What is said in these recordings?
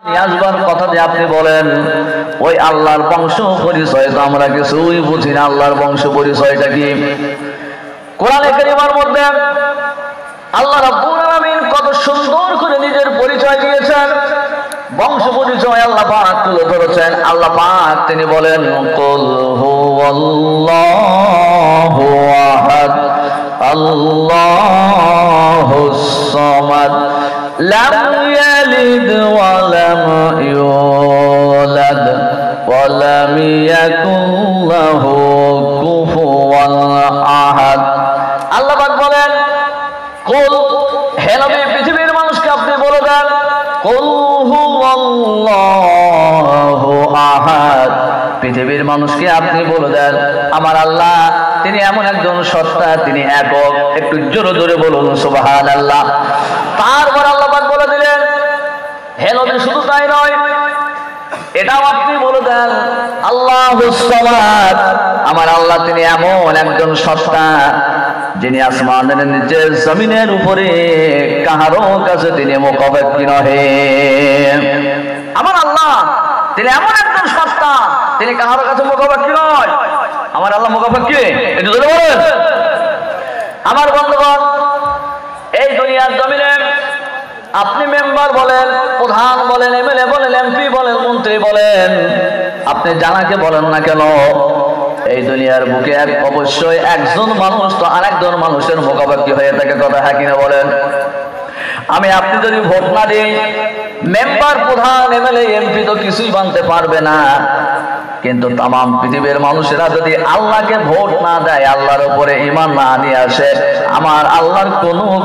আসবার কথা যে আপনি বলেন ওই আল্লাহর বংশ পরিচয় তো আমরা কিছুই বুঝি না। আল্লাহর বংশ পরিচয়টা কি? কোরআনে কারিমের মধ্যে আল্লাহ রাব্বুল আলামিন কত সুন্দর করে নিজের পরিচয় দিয়েছেন। বংশ পরিচয় আল্লাহ পাক তুলে ধরেছেন। আল্লাহ পাক তিনি বলেন কুল হুয়াল্লাহু আহাদ আল্লাহুস সামাদ লাম ইয়ালিদ ওয়া লাম ইউলাদ ওয়া লাম ইয়াকুল লাহু কুফুয়ান আহাদ। আল্লাহ পাক বলেন কুল, হে নবী পৃথিবীর মানুষকে আপনি বলে দেন কুল হুয়াল্লাহু আহাদ, পৃথিবীর মানুষকে আপনি বলে দেন আমার আল্লাহ তিনি এমন একজন সত্তা, তিনি একক। একটু জোরে জোরে বলুন সুবহানাল্লাহ। তারপর আল্লাহ পাক বলে দিলেন হে নবী শুধু তাই নয়, এটাও আপনি বলে দেন আল্লাহুস সামাদ, আমার আল্লাহ তিনি এমন একজন সত্তা যিনি আসমানের নিচে জমিনের উপরে কাহারো কাছে তিনি মুখাপেক্ষী নহে। আমার আল্লাহ তিনি এমন একজন সত্তা, তিনি কাহারো কাছে মুখাপেক্ষী নয়। আমার আল্লাহ মুখাপেক্ষী, একটু ধরে বলেন। আমার বন্ধুগণ, এই দুনিয়ার জমিনে আপনি মেম্বার বলেন, প্রধান বলেন, এমএলএ বলেন, এমপি বলেন, মন্ত্রী বলেন, আপনি জানাকে বলেন না কেন, এই দুনিয়ার বুকে অবশ্যই একজন মানুষ তো আরেকজন মানুষের মুখাপেক্ষী হয়ে থাকে। কথা হ্যাঁ কিনা বলেন? আমি আপনি যদি ভোট না দিই, মেম্বার, প্রধান, এমএলএ, এমপি তো কিছুই বানতে পারবে না। কিন্তু তামাম পৃথিবীর মানুষেরা যদি আল্লাহকে ভোট না দেয়, আল্লাহর উপরে ঈমান না নিয়ে আসে, আমার আল্লাহর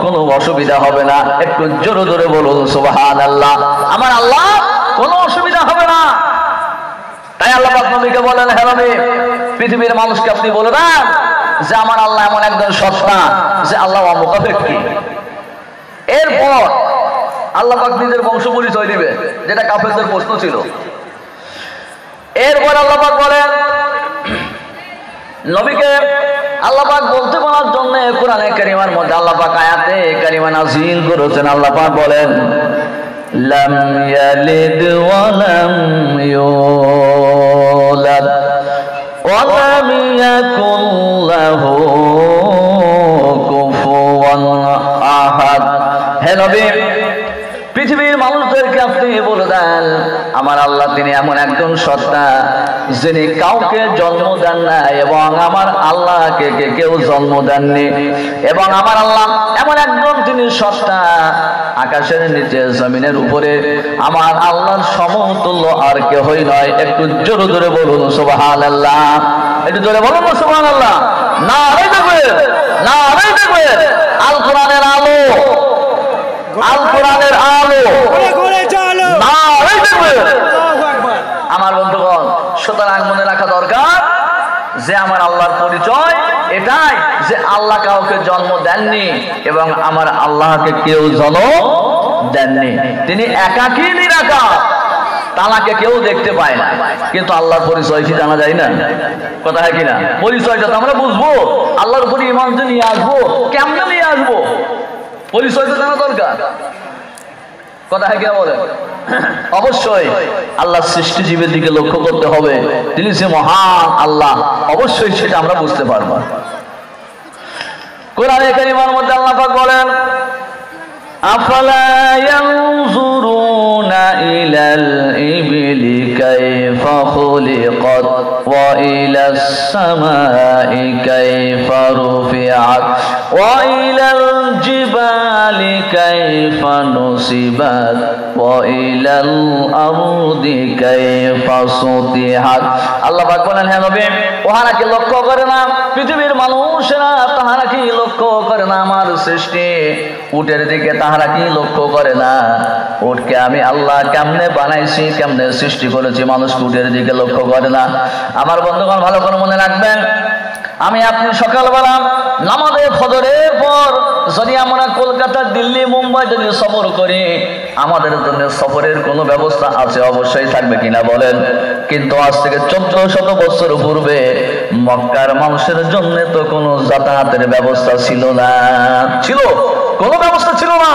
কোনো অসুবিধা হবে না। একটু জোরে জোরে বলুন সুবহানাল্লাহ। আমার আল্লাহ কোনো অসুবিধা হবে না। তাই আল্লাহ পাক নবীকে বলেন হে নবী পৃথিবীর মানুষকে আপনি বলে দেন যে আমার আল্লাহ এমন একজন সত্তা যে আল্লাহ মুখাপেক্ষী। এরপর আল্লাহ পাক নিজের বংশ পরিচয় দিবে, যেটা কাফেরদের প্রশ্ন ছিল। এরপর আল্লাহ পাক বলেন নবীকে আল্লাহ পাক বলতে বলার জন্য কোরআনে কারিমের মধ্যে আল্লাহ পাক আয়াতে কারিমা নাযিল করেছেন। আল্লাহ পাক বলেন লাম ইয়ালিদ ওয়া লাম ইউলাদ ওয়া লাম ইয়াকুল লাহু কুফুয়ান আহাদ। হে নবী পৃথিবীর মানুষদেরকে আপনি বলে দেন আমার আল্লাহ তিনি এমন একজন সত্তা যিনি কাউকে জন্ম দেন না এবং আমার আল্লাহকে কেউ জন্ম দেননি, এবং আমার আল্লাহ এমন একজন তিনি সত্তা আকাশের নিচে জমিনের উপরে আমার আল্লাহর সমতুল্য আর কেউই নয়। একটু জোরে জোরে বলুন সুবহানাল্লাহ। একটু জোরে বলুন না সুবহানাল্লাহ। নারে তাকবীর, নারে তাকবীর। আল কোরআনের আলো, আল কোরআনের আলো, আমার বন্ধুগণ। সুতরাং মনে রাখা দরকার যে আমার আল্লাহর পরিচয় এটাই যে আল্লাহ কাউকে জন্ম দেননি এবং আমার আল্লাহকে কেউ জন্ম দেননি। তিনি একাকী নিরাকার, তাকে কেউ দেখতে পায় না। কিন্তু আল্লাহর পরিচয় কি জানা যায় না? কথা হয় কিনা? পরিচয়টা তো আমরা বুঝবো, আল্লাহর উপরে ঈমান যে নিয়ে আসবো, কেমনে নিয়ে আসবো, পরিচয় তো জানা দরকার। কথা হয় কিনা বলেন? অবশ্যই আল্লাহ সৃষ্টিজীবের দিকে লক্ষ্য করতে হবে, তিনি যে মহান আল্লাহ, অবশ্যই সেটা আমরা বুঝতে পারবো। কোরআনে কারিমের মধ্যে আল্লাহ পাক বলেন আফালা ইয়ানজুরুনা ইলাল ইবলি কাইফা খুলিকাত ওয়া ইলাস সামাই কাইফা রুফিআত ওয়া ইলাল জিবালি কাইফা নুসিবাত ওয়া ইলাল আরদি কাইফা সুতিহাত। আল্লাহ পাক বলেন হে নবী ওহারা কি লক্ষ্য করে না, পৃথিবীর মানুষেরা তাহারা কি লক্ষ্য করে না আমার সৃষ্টি উটের দিকে, তাহারা কি লক্ষ্য করে না উটকে আমি আল্লাহ কেমনে বানাইছি, কেমনে সৃষ্টি করেছি, মানুষকে উটের দিকে লক্ষ্য করে না। আমার বন্ধুগণ ভালো করে মনে রাখবেন, আমি আপনি সকালবেলা নামাজে ফজরের পর যদি আমরা কলকাতা, দিল্লি, মুম্বাই যদি সফর করি, আমাদের জন্য সফরের কোনো ব্যবস্থা আছে? অবশ্যই থাকবে কিনা বলেন? কিন্তু আজ থেকে 1400 বছর পূর্বে মক্কার মানুষের জন্য তো কোনো যাতায়াতের ব্যবস্থা ছিল না। ছিল? কোনো ব্যবস্থা ছিল না।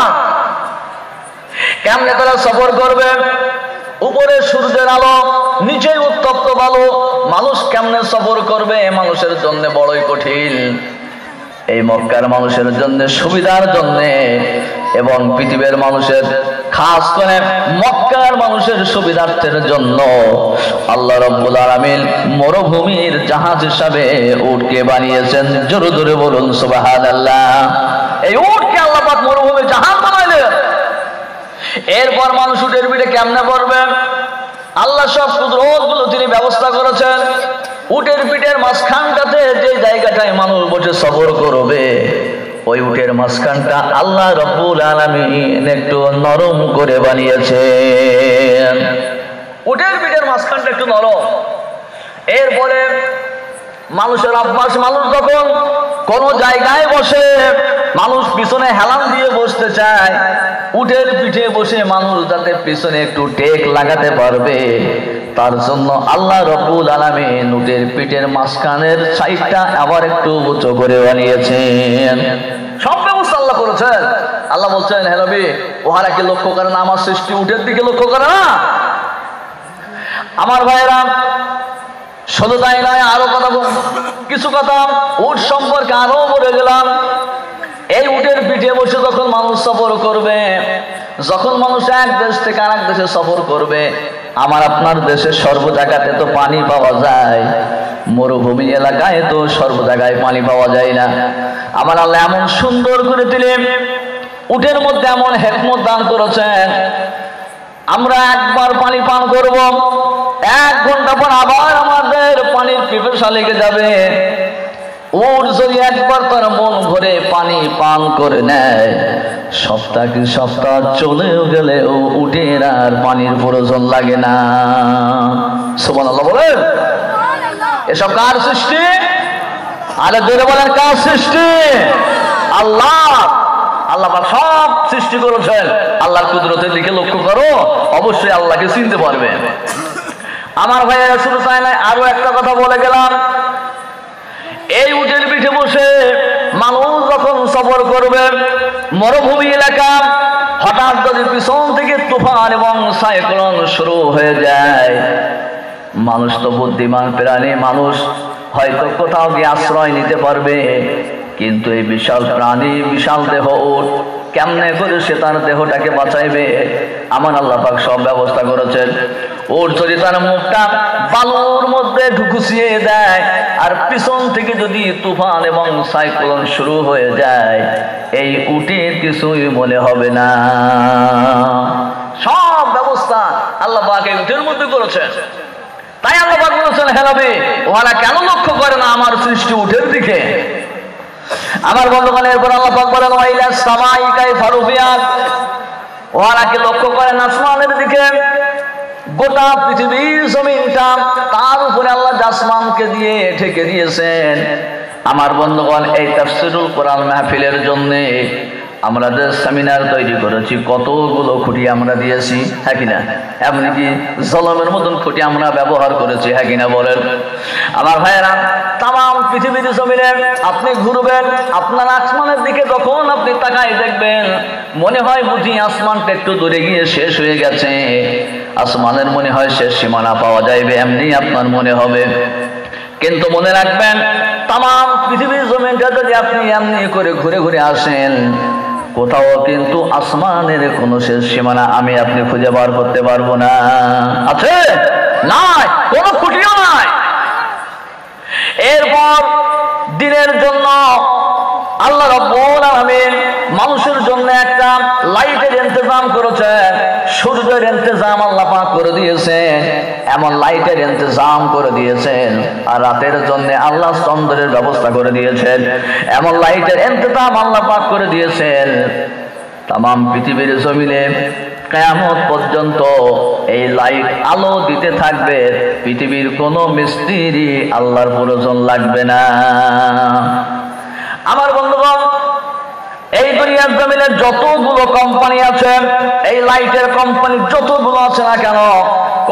কেমনে তারা সফর করবে? উপরে সূর্যের আলো, নিচে উত্তপ্ত বালু, মানুষ কেমনে সফর করবে মানুষের জন্য বড়ই কঠিন। এই মক্কার মানুষের জন্য সুবিধার জন্য এবং পৃথিবীর মানুষের খাস করে মক্কার মানুষের সুবিধার্থের জন্য আল্লাহ রাব্বুল আলামিন মরুভূমির জাহাজ হিসাবে উটকে বানিয়েছেন। জোরে জোরে বলুন সুবহানাল্লাহ। এই উটকে আল্লাহ পাক মরুভূমির জাহাজ বানাইলেন। এরপর মানুষ উটের পিঠে কেমনে পড়বে আল্লাহ সব কুদরতগুলো তিনি ব্যবস্থা করেছেন। উটের পিঠের মাঝখানটাতে যে জায়গাটায় মানুষ বসে সফর করবে ওই উটের মাঝখানটা আল্লাহ রাব্বুল আলামিন একটু নরম করে বানিয়েছেন। উটের পিঠের মাঝখানটা একটু নরম। এরপরে মানুষের অভ্যাস, মানুষ যখন কোন জায়গায় বসে মানুষ পিছনে হেলান দিয়ে বসতে চায়, উটের পিঠে বসে মানুষ যাতে পিছনে একটু টেক লাগাতে পারবে তার জন্য আল্লাহ রাব্বুল আলামিন উটের পিঠের মাঝখানের সাইডটা আবার একটু উঁচু করে বানিয়েছেন। সব ব্যবস্থা আল্লাহ করেছেন। আল্লাহ বলছেন, হে নবী, ওহারা কি লক্ষ্য করে না আমার সৃষ্টি উটের দিকে লক্ষ্য করে না? আমার ভাইয়েরা, শুধু তাই নয়, আরো কথা কিছু কথা উট সম্পর্কে আরো বলে গেলাম। এই উটের পিঠে বসে যখন মানুষ সফর করবে, যখন মানুষ এক দেশ থেকে আরেক দেশে সফর করবে, আমার আপনার দেশের সর্ব জায়গাতে তো পানি পাওয়া যায়, মরুভূমি এলাকায় তো সর্ব জায়গায় পানি পাওয়া যায় না। আমার আল্লাহ এমন সুন্দর করে দিলেন, উটের মধ্যে এমন হিকমত দান করেছেন, আমরা একবার পানি পান করব, 1 ঘন্টা পর আবার আমাদের পানির পিপাসা লেগে যাবে। উট যদি একবার তার মন ভরে পানি পান করে নেয়, সপ্তাহ কি সপ্তাহ চলেও গেলে ও উটের আর পানির প্রয়োজন লাগে না। সুবহানাল্লাহ বলেন। এসব কার সৃষ্টি? আরে জোরে বলেন, কার সৃষ্টি? আল্লাহ। আল্লাহ সব সৃষ্টি করেছেন। আল্লাহর কুদরতের দিকে লক্ষ্য করো, অবশ্যই আল্লাহকে চিনতে পারবে। আমার ভাইয়েরা, শুধু তাই নয়, আরো একটা কথা বলে গেলাম। এই উটের পিঠে বসে মানুষ যখন সফর করবে মরুভূমি এলাকা, হঠাৎ যদি পিছন থেকে তুফান এবং সাইক্লোন শুরু হয়ে যায়, মানুষ তো বুদ্ধিমান প্রাণী, মানুষ হয়তো কোথাও গিয়ে আশ্রয় নিতে পারবে, কিন্তু এই বিশাল প্রাণী, বিশাল দেহ উট, কেমনে করে সে তার দেহটাকে বাঁচাইবে? আমার আল্লাহ পাক সব ব্যবস্থা করেছেন। উট যদি তার মুখটা বালুর মধ্যে ঢুকুছিয়ে দেয় আর পিছন থেকে যদি তুফান এবং সাইক্লোন শুরু হয়ে যায়, এই উটের কিছুই মনে হবে না। সব ব্যবস্থা আল্লাহ পাক এই উটের মধ্যে করেছেন। তাই আল্লাহ পাক বলেছেন, হে নবী, ওরা কেন লক্ষ্য করে না আমার সৃষ্টি উটের দিকে? আমার বন্ধুগণ, এরপর আল্লাহ পাক বলেন, ওয়াইলা সামাই কাইফা রুফিআত, ওরা কি লক্ষ্য করেন আসমানের দিকে? গোটা পৃথিবীর জমিনটা তার উপরে আল্লাহ আসমানকে দিয়ে ঢেকে দিয়েছেন। আমার বন্ধুগণ, এই তাফসীরুল কোরআন মাহফিলের জন্য আমরা যে সেমিনার তৈরি করেছি, কতগুলো খুঁটি আমরা দিয়েছি, হ্যাঁ কিনা? এমনকি জলমের মতন খুঁটি আমরা ব্যবহার করেছি, হ্যাঁ কিনা বলেন? আমার ভাইয়েরা, তাম পৃথিবীর জমিনে আপনি ঘুরবেন, আপনার আসমানের দিকে যখন আপনি তাকাই দেখবেন, মনে হয় বুঝি আসমানটা একটু দূরে গিয়ে শেষ হয়ে গেছে, আসমানের মনে হয় শেষ সীমানা পাওয়া যাইবে, এমনি আপনার মনে হবে। কিন্তু মনে রাখবেন, তাম পৃথিবীর জমিনটা যদি আপনি এমনি করে ঘুরে ঘুরে আসেন, কোথাও কিন্তু আসমানের কোনো শেষ সীমানা আমি আপনি খুঁজে বার করতে পারবো না। আছে? নাই, কোনো খুঁটিও নাই। এরপর দিনের জন্য আল্লাহ রাব্বুল আলামিন মানুষের জন্য একটা লাইটের ইন্তজাম করেছেন, সূর্যের ইন্তজাম আল্লাহ পাক করে দিয়েছেন, এমন লাইটের ইন্তজাম করে দিয়েছেন। আর রাতের জন্য আল্লাহ চন্দ্রের ব্যবস্থা করে দিয়েছেন, এমন লাইটের ইন্তজাম আল্লাহ পাক করে দিয়েছেন। তাম পৃথিবীর জমিনে কিয়ামত পর্যন্ত এই লাইট আলো দিতে থাকবে, পৃথিবীর কোনো মিস্ত্রি আল্লাহর প্রয়োজন লাগবে না। আমার বন্ধুগণ, এই দুনিয়ার জমিনে যতগুলো কোম্পানি আছে, এই লাইটের কোম্পানি যতগুলো আছে না কেন,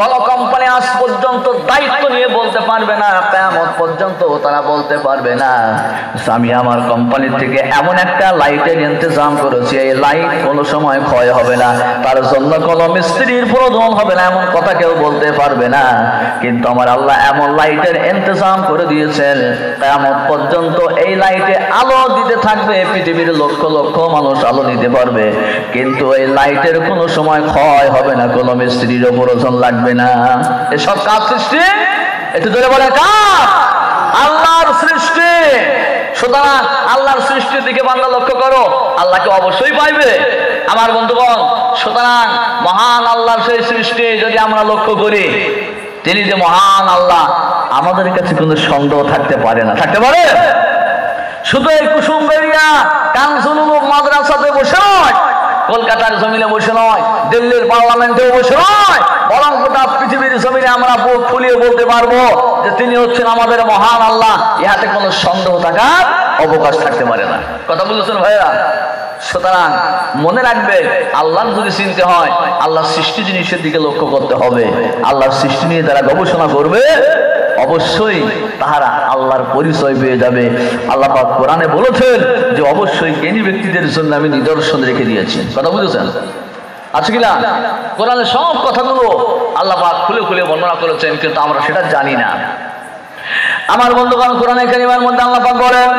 কোন কোম্পানি আজ পর্যন্ত দায়িত্ব নিয়ে বলতে পারবে না, কিয়ামত পর্যন্ত তারা বলতে পারবে না আমি আমার কোম্পানি থেকে এমন একটা লাইটের ইন্তজাম করেছি, এই লাইট কোনো সময় ক্ষয় হবে না, তার জন্য কোনো মিস্ত্রির প্রয়োজন হবে না, এমন কথা কেউ বলতে পারবে না। কিন্তু আমার আল্লাহ এমন লাইটের ইন্তজাম করে দিয়েছেন, কিয়ামত পর্যন্ত এই লাইটে আলো দিতে থাকবে, পৃথিবীর লক্ষ লক্ষ মানুষ আলো নিতে পারবে, কিন্তু এই লাইটের কোনো সময় ক্ষয় হবে না, কোনো মিস্ত্রির প্রয়োজন লাগবে না। এসব কার সৃষ্টি? একটু জোরে বলে কার? আল্লাহর সৃষ্টি। সুতরাং আল্লাহর সৃষ্টির দিকে বান্দা লক্ষ্য করো, আল্লাহকে অবশ্যই পাইবে আমার বন্ধুগণ। সুতরাং মহান আল্লাহর সেই সৃষ্টি যদি আমরা লক্ষ্য করি, তিনি যে মহান আল্লাহ, আমাদের কাছে কোনো সন্দেহ থাকতে পারে না। থাকতে পারে? শুধু এই কুসুমবেড়িয়া কানসুল উলুম মাদ্রাসাতে বসে নয়, কলকাতার জমিনে বসে নয়, দিল্লির পার্লামেন্টেও বসে নয়, বরং গোটা পৃথিবীর জমিনে আমরা বুক ফুলিয়ে বলতে পারবো যে তিনি হচ্ছেন আমাদের মহান আল্লাহ। ইহাতে কোনো সন্দেহ থাকার অবকাশ থাকতে পারে না। কথা বলেছেন ভাইয়া? সুতরাং মনে রাখবে, আল্লাহর যদি চিনতে হয়, আল্লাহর সৃষ্টি জিনিসের দিকে লক্ষ্য করতে হবে। আল্লাহর সৃষ্টি নিয়ে যারা গবেষণা করবে, অবশ্যই তাহারা আল্লাহর পরিচয় পেয়ে যাবে। আল্লাহ পাক কোরআনে বলেছেন যে অবশ্যই জ্ঞানী ব্যক্তিদের জন্য আমি নিদর্শন রেখে দিয়েছি। কথা বুঝেছেন? আচ্ছা কিনা? কোরআনের সব কথাগুলো আল্লাহ পাক খুলে খুলে বর্ণনা করেছেন, কিন্তু আমরা সেটা জানি না। আমার বন্ধুগণ, কোরআনে কারিমের মধ্যে আল্লাহ পাক বলেন,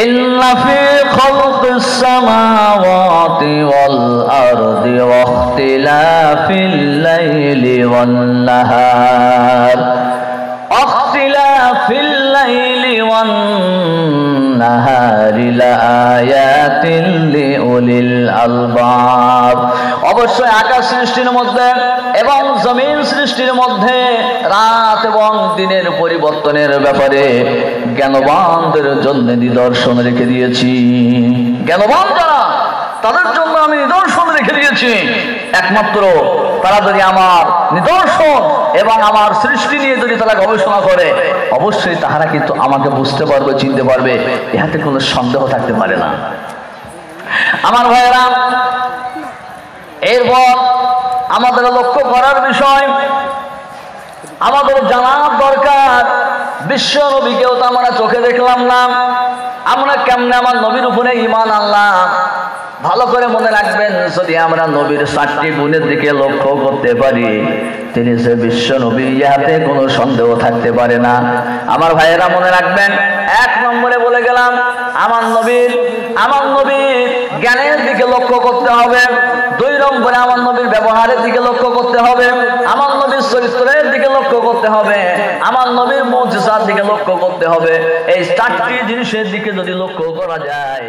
ইন্না ফি খালকিস সামাওয়াতি ওয়াল আরদি ওয়া ইখতিলাফিল লাইলি ওয়ান নাহার ইখতিলাফিল লাইলি ওয়ান নাহারি লাআয়াতিন লিউলিল আলবাব। অবশ্যই আকাশ সৃষ্টির মধ্যে এবং জমিন সৃষ্টির মধ্যে রাত এবং দিনের পরিবর্তনের ব্যাপারে জ্ঞানবানদের জন্য নিদর্শন রেখে দিয়েছি। জ্ঞানবান যারা, তাদের জন্য আমি নিদর্শন রেখে দিয়েছি। একমাত্র তারা যদি আমার নিদর্শন এবং আমার সৃষ্টি নিয়ে যদি তারা গবেষণা করে, অবশ্যই তাহারা কিন্তু আমাকে বুঝতে পারবে, চিনতে পারবে, ইহাতে কোনো সন্দেহ থাকতে পারে না। আমার ভাইয়েরা, এরপর আমাদের লক্ষ্য করার বিষয়, আমাদের জানার দরকার, বিশ্ব নবীকেও তো আমরা চোখে দেখলাম না, আমরা কেমনে আমার নবীর উপরে ঈমান আনলাম? ভালো করে মনে রাখবেন, যদি আমরা নবীর 4টি গুণের দিকে লক্ষ্য করতে পারি, তিনি যে বিশ্ব নবী, ইহাতে কোনো সন্দেহ থাকতে পারে না। আমার ভাইয়েরা মনে রাখবেন, 1 নম্বরে বলে গেলাম আমার নবীর জ্ঞানের দিকে লক্ষ্য করতে হবে। 2 নম্বরে আমার নবীর ব্যবহারের দিকে লক্ষ্য করতে হবে, আমার নবীর চরিত্রের দিকে লক্ষ্য করতে হবে, আমার নবীর মুজিজার দিকে লক্ষ্য করতে হবে। এই 4টি জিনিসের দিকে যদি লক্ষ্য করা যায়,